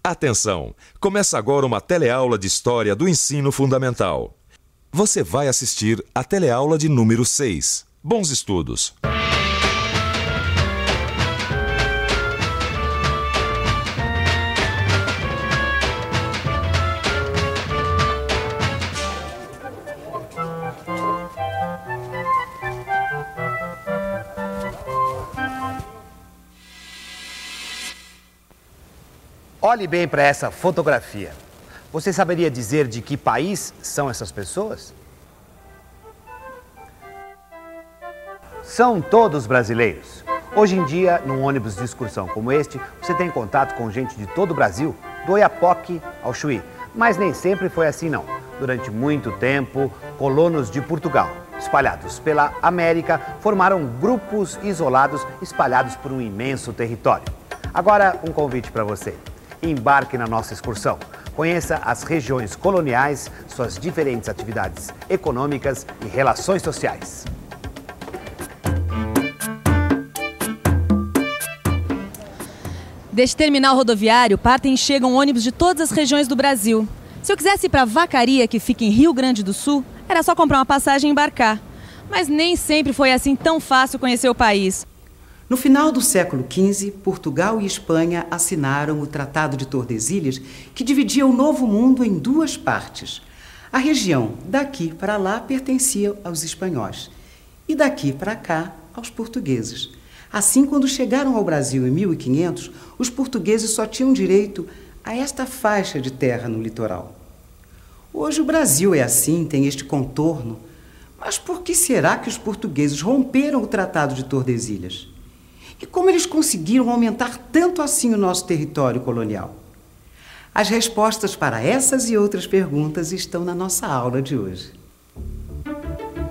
Atenção! Começa agora uma teleaula de História do Ensino Fundamental. Você vai assistir a teleaula de número 6. Bons estudos! Olhe bem para essa fotografia. Você saberia dizer de que país são essas pessoas? São todos brasileiros. Hoje em dia, num ônibus de excursão como este, você tem contato com gente de todo o Brasil, do Oiapoque ao Chuí. Mas nem sempre foi assim, não. Durante muito tempo, colonos de Portugal, espalhados pela América, formaram grupos isolados espalhados por um imenso território. Agora, um convite para você. Embarque na nossa excursão. Conheça as regiões coloniais, suas diferentes atividades econômicas e relações sociais. Deste terminal rodoviário partem e chegam ônibus de todas as regiões do Brasil. Se eu quisesse ir para Vacaria, que fica em Rio Grande do Sul, era só comprar uma passagem e embarcar. Mas nem sempre foi assim tão fácil conhecer o país. No final do século XV, Portugal e Espanha assinaram o Tratado de Tordesilhas, que dividia o Novo Mundo em duas partes. A região daqui para lá pertencia aos espanhóis e daqui para cá aos portugueses. Assim, quando chegaram ao Brasil em 1500, os portugueses só tinham direito a esta faixa de terra no litoral. Hoje o Brasil é assim, tem este contorno. Mas por que será que os portugueses romperam o Tratado de Tordesilhas? E como eles conseguiram aumentar tanto assim o nosso território colonial? As respostas para essas e outras perguntas estão na nossa aula de hoje.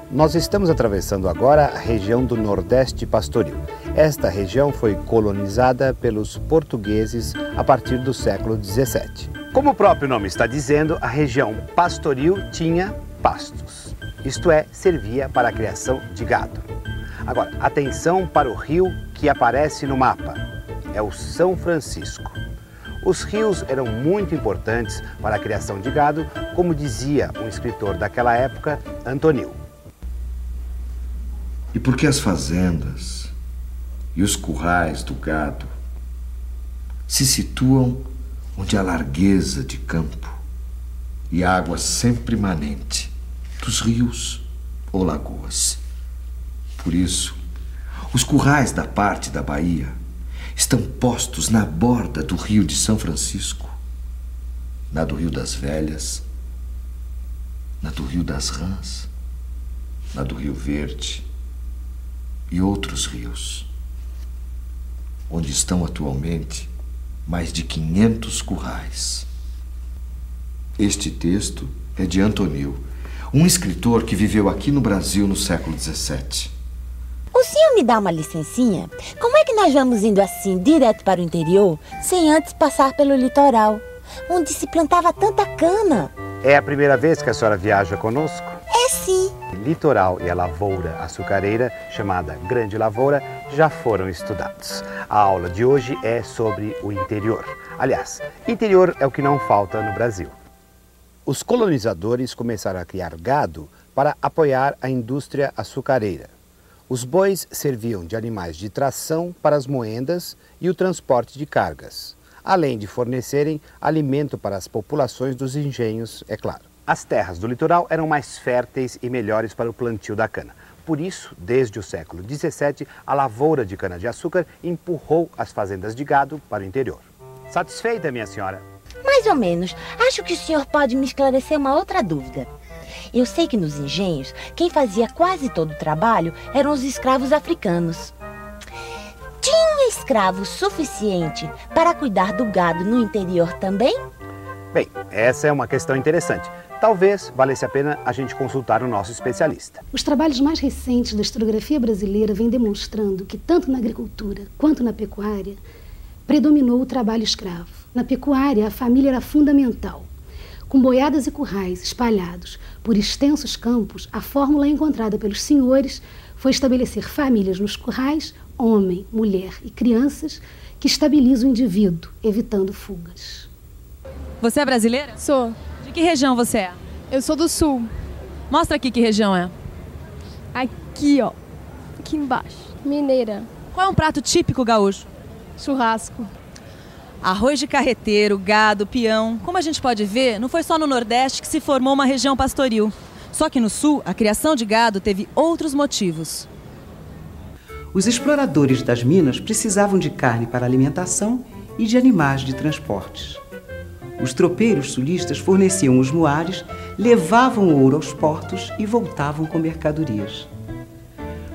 Nós estamos atravessando agora a região do Nordeste Pastoril. Esta região foi colonizada pelos portugueses a partir do século XVII. Como o próprio nome está dizendo, a região pastoril tinha pastos. Isto é, servia para a criação de gado. Agora, atenção para o rio que aparece no mapa. É o São Francisco. Os rios eram muito importantes para a criação de gado, como dizia um escritor daquela época, Antonil. E por que as fazendas e os currais do gado se situam onde há largueza de campo e água sempre manente dos rios ou lagoas? Por isso, os currais da parte da Bahia estão postos na borda do rio de São Francisco, na do Rio das Velhas, na do Rio das Rãs, na do Rio Verde e outros rios, onde estão atualmente mais de 500 currais. Este texto é de Antonil, um escritor que viveu aqui no Brasil no século XVII. O senhor me dá uma licencinha? Como é que nós vamos indo assim, direto para o interior, sem antes passar pelo litoral, onde se plantava tanta cana? É a primeira vez que a senhora viaja conosco? É sim. Litoral e a lavoura açucareira, chamada Grande Lavoura, já foram estudados. A aula de hoje é sobre o interior. Aliás, interior é o que não falta no Brasil. Os colonizadores começaram a criar gado para apoiar a indústria açucareira. Os bois serviam de animais de tração para as moendas e o transporte de cargas, além de fornecerem alimento para as populações dos engenhos, é claro. As terras do litoral eram mais férteis e melhores para o plantio da cana. Por isso, desde o século XVII, a lavoura de cana-de-açúcar empurrou as fazendas de gado para o interior. Satisfeita, minha senhora? Mais ou menos. Acho que o senhor pode me esclarecer uma outra dúvida. Eu sei que nos engenhos, quem fazia quase todo o trabalho eram os escravos africanos. Tinha escravo suficiente para cuidar do gado no interior também? Bem, essa é uma questão interessante. Talvez valesse a pena a gente consultar o nosso especialista. Os trabalhos mais recentes da historiografia brasileira vêm demonstrando que tanto na agricultura quanto na pecuária predominou o trabalho escravo. Na pecuária, a família era fundamental. Com boiadas e currais espalhados por extensos campos, a fórmula encontrada pelos senhores foi estabelecer famílias nos currais, homem, mulher e crianças, que estabilizam o indivíduo, evitando fugas. Você é brasileira? Sou. De que região você é? Eu sou do sul. Mostra aqui que região é. Aqui, ó. Aqui embaixo. Mineira. Qual é um prato típico gaúcho? Churrasco. Arroz de carreteiro, gado, peão. Como a gente pode ver, não foi só no Nordeste que se formou uma região pastoril. Só que no Sul, a criação de gado teve outros motivos. Os exploradores das minas precisavam de carne para alimentação e de animais de transportes. Os tropeiros sulistas forneciam os muares, levavam o ouro aos portos e voltavam com mercadorias.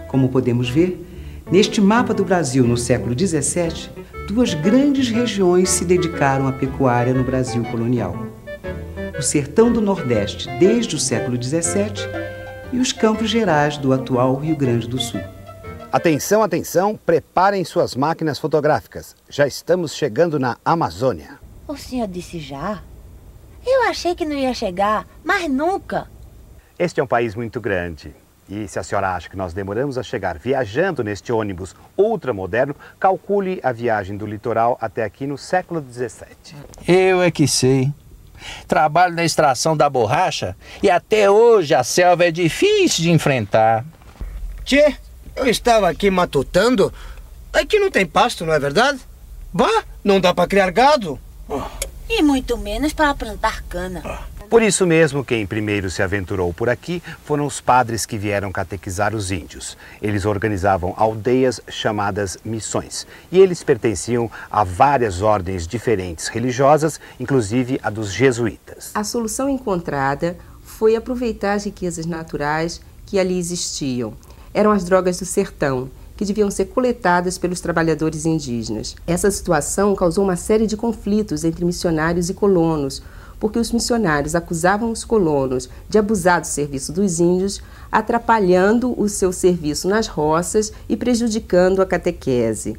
Como podemos ver, neste mapa do Brasil no século XVII, duas grandes regiões se dedicaram à pecuária no Brasil colonial. O sertão do Nordeste desde o século XVII e os Campos Gerais do atual Rio Grande do Sul. Atenção, atenção, preparem suas máquinas fotográficas. Já estamos chegando na Amazônia. O senhor disse já? Eu achei que não ia chegar, mas nunca. Este é um país muito grande. E se a senhora acha que nós demoramos a chegar viajando neste ônibus ultramoderno, calcule a viagem do litoral até aqui no século XVII. Eu é que sei. Trabalho na extração da borracha e até hoje a selva é difícil de enfrentar. Tchê, eu estava aqui matutando. Aqui não tem pasto, não é verdade? Bah, não dá para criar gado. E muito menos para plantar cana. Por isso mesmo, quem primeiro se aventurou por aqui foram os padres que vieram catequizar os índios. Eles organizavam aldeias chamadas missões. E eles pertenciam a várias ordens diferentes religiosas, inclusive a dos jesuítas. A solução encontrada foi aproveitar as riquezas naturais que ali existiam. Eram as drogas do sertão, que deviam ser coletadas pelos trabalhadores indígenas. Essa situação causou uma série de conflitos entre missionários e colonos, porque os missionários acusavam os colonos de abusar do serviço dos índios, atrapalhando o seu serviço nas roças e prejudicando a catequese.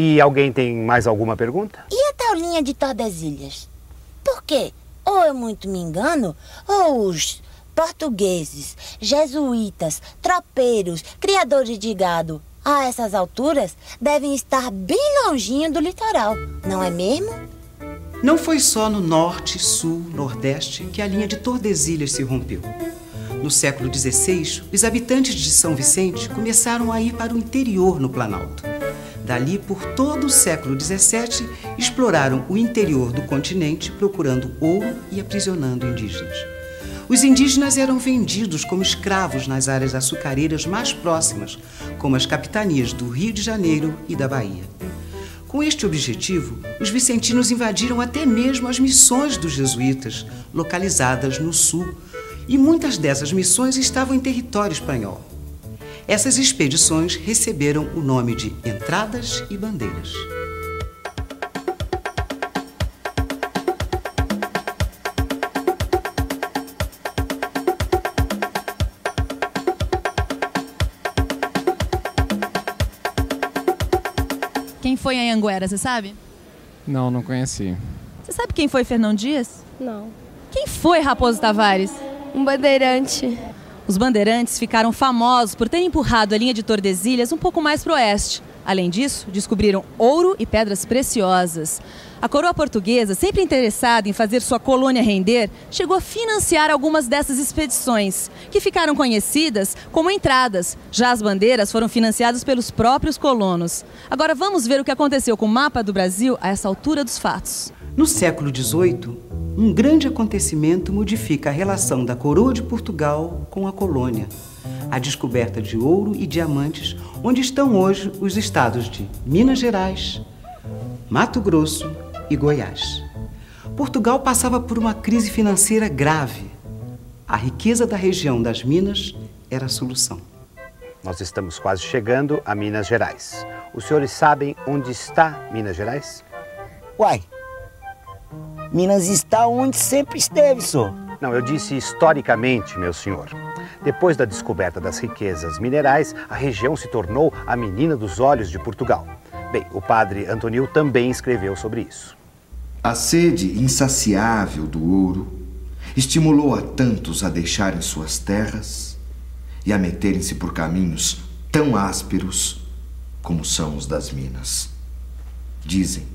E alguém tem mais alguma pergunta? E a Taulinha de Tordesilhas? Por quê? Ou eu muito me engano, ou os portugueses, jesuítas, tropeiros, criadores de gado, a essas alturas, devem estar bem longinho do litoral, não é mesmo? Não foi só no norte, sul, nordeste que a linha de Tordesilhas se rompeu. No século XVI, os habitantes de São Vicente começaram a ir para o interior no Planalto. Dali, por todo o século XVII, exploraram o interior do continente procurando ouro e aprisionando indígenas. Os indígenas eram vendidos como escravos nas áreas açucareiras mais próximas, como as capitanias do Rio de Janeiro e da Bahia. Com este objetivo, os vicentinos invadiram até mesmo as missões dos jesuítas, localizadas no sul, e muitas dessas missões estavam em território espanhol. Essas expedições receberam o nome de Entradas e Bandeiras. Quem foi a Anhanguera, você sabe? Não, não conheci. Você sabe quem foi Fernão Dias? Não. Quem foi Raposo Tavares? Um bandeirante. Os bandeirantes ficaram famosos por terem empurrado a linha de Tordesilhas um pouco mais para o oeste. Além disso, descobriram ouro e pedras preciosas. A coroa portuguesa, sempre interessada em fazer sua colônia render, chegou a financiar algumas dessas expedições, que ficaram conhecidas como entradas. Já as bandeiras foram financiadas pelos próprios colonos. Agora vamos ver o que aconteceu com o mapa do Brasil a essa altura dos fatos. No século XVIII, um grande acontecimento modifica a relação da coroa de Portugal com a colônia. A descoberta de ouro e diamantes, onde estão hoje os estados de Minas Gerais, Mato Grosso e Goiás. Portugal passava por uma crise financeira grave. A riqueza da região das minas era a solução. Nós estamos quase chegando a Minas Gerais. Os senhores sabem onde está Minas Gerais? Uai, Minas está onde sempre esteve, senhor. Não, eu disse historicamente, meu senhor. Depois da descoberta das riquezas minerais, a região se tornou a menina dos olhos de Portugal. Bem, o padre Antonil também escreveu sobre isso. A sede insaciável do ouro estimulou a tantos a deixarem suas terras e a meterem-se por caminhos tão ásperos como são os das minas. Dizem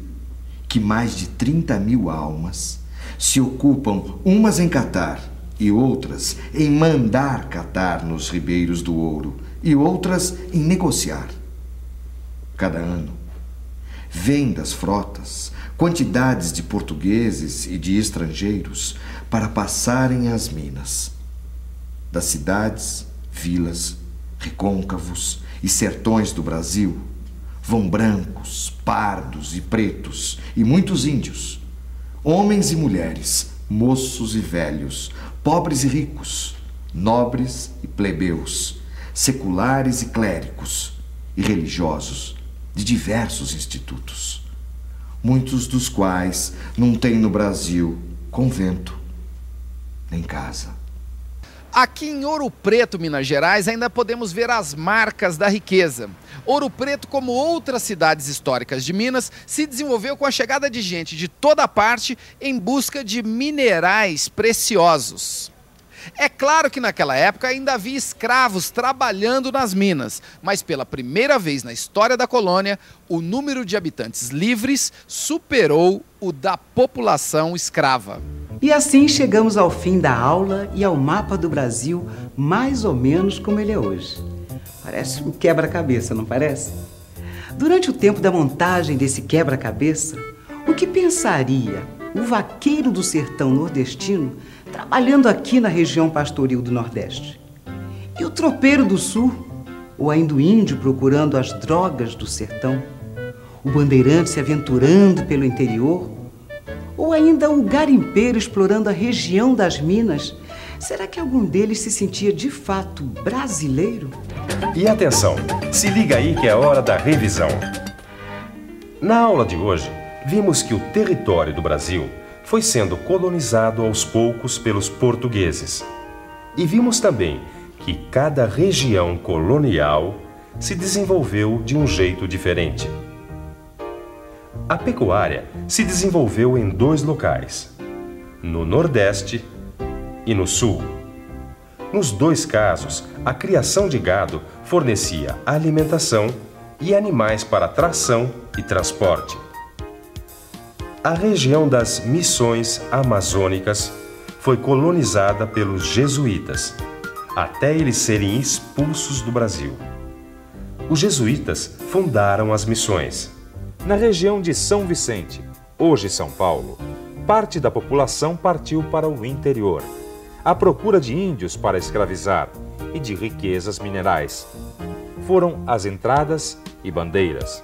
que mais de 30.000 almas se ocupam umas em catar e outras em mandar catar nos ribeiros do ouro e outras em negociar. Cada ano, vêm das frotas quantidades de portugueses e de estrangeiros para passarem às minas. Das cidades, vilas, recôncavos e sertões do Brasil, vão brancos, pardos e pretos e muitos índios, homens e mulheres, moços e velhos, pobres e ricos, nobres e plebeus, seculares e clérigos e religiosos de diversos institutos, muitos dos quais não têm no Brasil convento nem casa. Aqui em Ouro Preto, Minas Gerais, ainda podemos ver as marcas da riqueza. Ouro Preto, como outras cidades históricas de Minas, se desenvolveu com a chegada de gente de toda parte em busca de minerais preciosos. É claro que naquela época ainda havia escravos trabalhando nas minas, mas pela primeira vez na história da colônia, o número de habitantes livres superou o da população escrava. E assim chegamos ao fim da aula e ao mapa do Brasil, mais ou menos como ele é hoje. Parece um quebra-cabeça, não parece? Durante o tempo da montagem desse quebra-cabeça, o que pensaria o vaqueiro do sertão nordestino trabalhando aqui na região pastoril do Nordeste? E o tropeiro do Sul? Ou ainda o índio procurando as drogas do sertão? O bandeirante se aventurando pelo interior? Ou ainda o garimpeiro explorando a região das minas? Será que algum deles se sentia de fato brasileiro? E atenção, se liga aí que é hora da revisão. Na aula de hoje, vimos que o território do Brasil foi sendo colonizado aos poucos pelos portugueses. E vimos também que cada região colonial se desenvolveu de um jeito diferente. A pecuária se desenvolveu em 2 locais, no Nordeste e no Sul. Nos 2 casos, a criação de gado fornecia alimentação e animais para tração e transporte. A região das Missões Amazônicas foi colonizada pelos jesuítas, até eles serem expulsos do Brasil. Os jesuítas fundaram as missões. Na região de São Vicente, hoje São Paulo, parte da população partiu para o interior, à procura de índios para escravizar e de riquezas minerais. Foram as entradas e bandeiras.